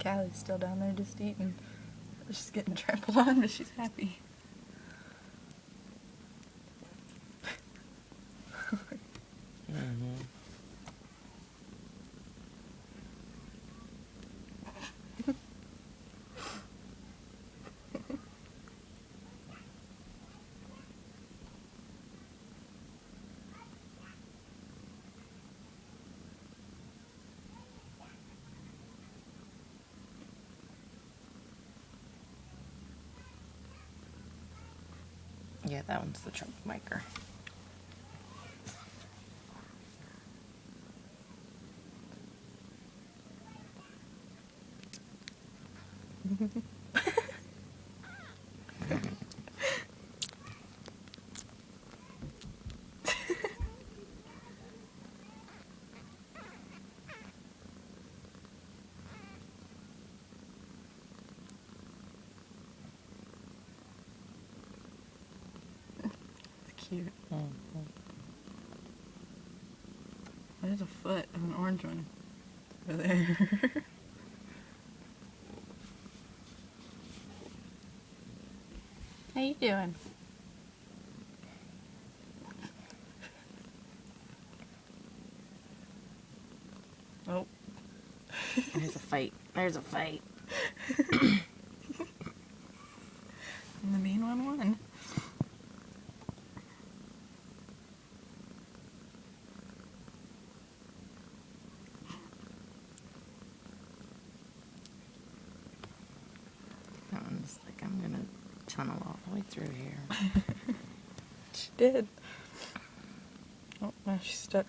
Callie's still down there just eating. She's getting trampled on, but she's happy. Mm-hmm. Yeah, that one's the troublemaker. It's cute. Mm-hmm. There's a foot of an orange one over there. How you doing? Oh. There's a fight. There's a fight. And the mean one won. That one's like, I'm gonna tunnel all the way through here. She did. Oh, now she's stuck.